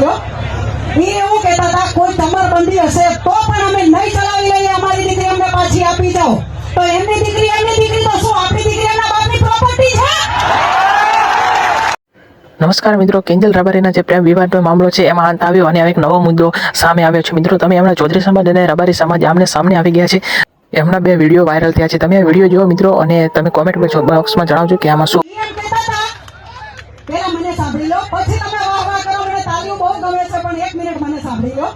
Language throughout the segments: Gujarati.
લ્યો। એ એવું કહેતા હતા કોઈ કમરબંધી હશે તો પણ અમે નહીં ચલાવી લઈએ, અમારી દીકરી અમને પાછી આપી જાઓ। તો એમની દીકરી તો શું આપણી દીકરી એમના બાપની પ્રોપર્ટી છે? નમસ્કાર મિત્રો, કિંજલ રબારીના જે પ્રેમ વિવાદનો મામલો છે એમાં અંત આવ્યો અને એક નવો મુદ્દો સામે આવ્યો છે। મિત્રો, તમે હમણાં ચૌધરી સમાજ અને રબારી સમાજ આમને સામને આવી ગયા છે। એમના બે વિડીયો વાયરલ થયા છે। તમે આ વિડીયો જુઓ મિત્રો અને તમે કોમેન્ટ બોક્સમાં જણાવજો કે આમાં શું। પેલા મને સાંભળી લો, પછી તમે વાહ વાહ કરો, મને તાળીઓ બહુ ગમે છે, પણ 1 મિનિટ મને સાંભળી લો।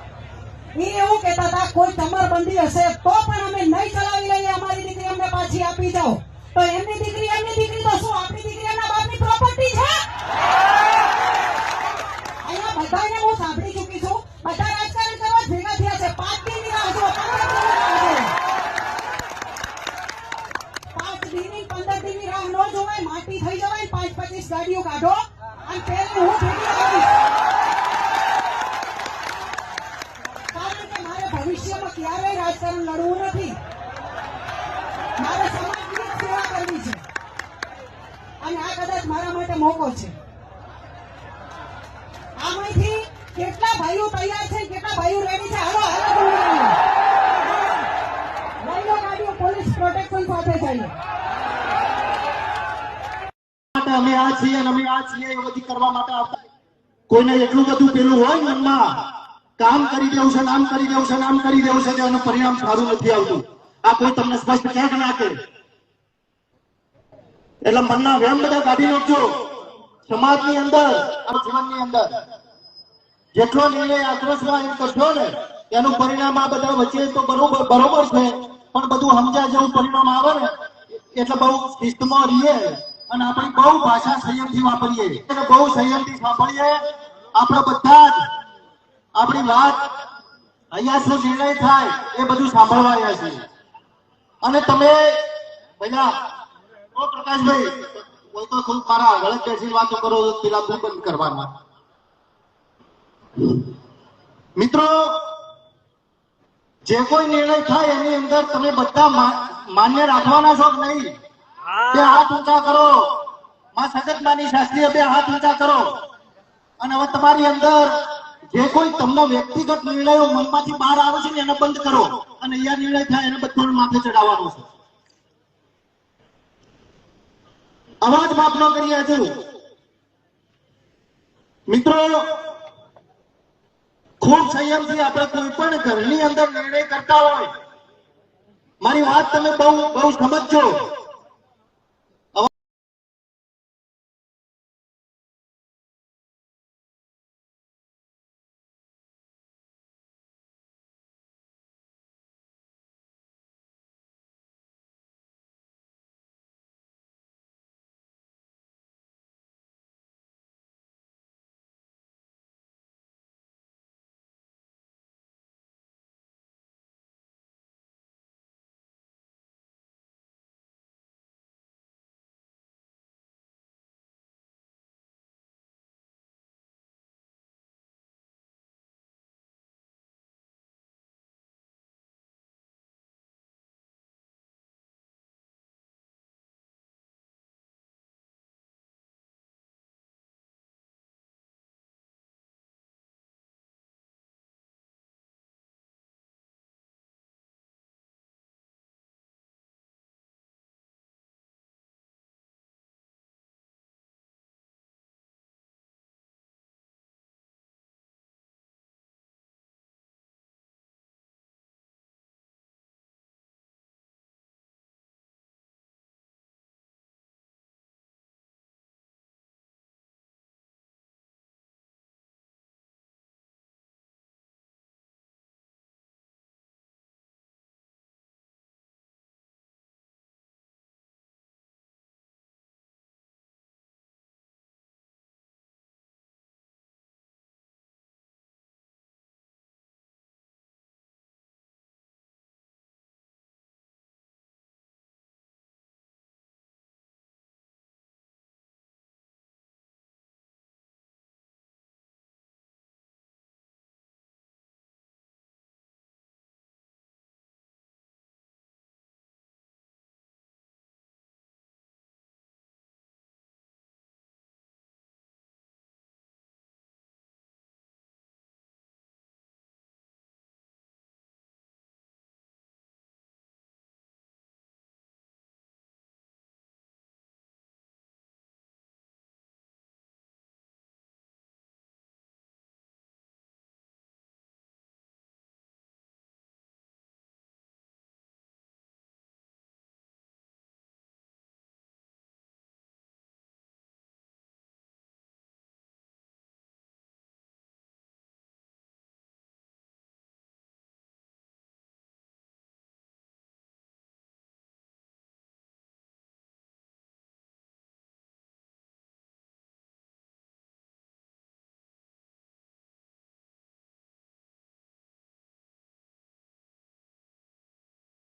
એ એવું કહેતા હતા કોઈ કમરબંધી હશે તો પણ અમે નહીં ચલાવી લઈએ, અમારી દીકરી અમને પાછી આપી જાઓ। તો એમની દીકરી તો શું આપણી દીકરી એમના બાપની પ્રોપર્ટી છે? અહીંયા બધાને હું સાંભળી ચૂકી છું, બધા રાજકારણ કરવા ભેગા થયા છે। 5 દિનની રાહ જુઓ, 5 દિનની 15 દિનની રાહ ન જોવાય, માટી થઈ જવાય, 5-25 ગાડીઓ કાઢો અને પેલી હું ભેગી આવીશ, કારણ કે મારે ભવિષ્યમાં ક્યારેય રાજકારણ લડવું નથી, મારે સમાજની સેવા કરવી છે અને આ કદાચ મારા માટે મોકો છે। આમાંથી કેટલા ભાઈઓ તૈયાર છે, કેટલા ભાઈઓ રેડી છે? હાલો ગાડીઓ પોલીસ પ્રોટેક્શન સાથે જઈએ। અમે આ છીએ અને અમે આ છીએ એ બધી કરવા માટે આવતા। કોઈને એટલું બધું પેલું હોય મનમાં, કામ કરી દેવું છે, નામ કરી દેવું છે, નામ કરી દેવું છે, એનું પરિણામ સારું નથી આવતું। આ કોઈ તમને સ્પષ્ટ કહે કે ના કહે? એટલે મનના વેમ બધા કાઢી નાખજો। સમાજની અંદર, જીવનની અંદર જેટલો નિર્ણય આક્રોશમાં એમ કરશો ને એનું પરિણામ આ બધા વચ્ચે તો બરોબર છે, પણ બધું સમજ્યા જેવું પરિણામ આવે ને એટલે બહુ શિસ્તમાં રહીએ અને આપણે બહુ ભાષા સંયમથી વાપરીએ અને બહુ સંયમથી સાંભળીએ। આપણે બધા જ આપણી વાત અહીંયા શું નિર્ણય થાય એ બધું સાંભળવા આવ્યા છીએ। અને તમે ભૈયા પ્રકાશભાઈ કોઈ તો ખુદ મારા આગળ બેસી વાતો કરો, પેલા બંધ કરવાના। મિત્રો, જે કોઈ નિર્ણય થાય એની અંદર તમે બધા માન્ય રાખવાના છો કે નહીં? બે હાથ ઊંચા કરો, માં સજગમાની શાસ્ત્રીય બે હાથ ઊંચા કરો અને હવે તમારી અંદર જે કોઈ તમને વ્યક્તિગત નિર્ણયો મનમાંથી બહાર આવે છે ને એને બંધ કરો અને અહીંયા નિર્ણય થાય એને બધું માથે ચડાવવાનો છે। અવાજ માફ ન કરીએ હજુ। મિત્રો, ખૂબ સંયમથી આપણે કોઈ પણ ઘરની અંદર નિર્ણય કરતા હોય, મારી વાત તમે બહુ સમજજો।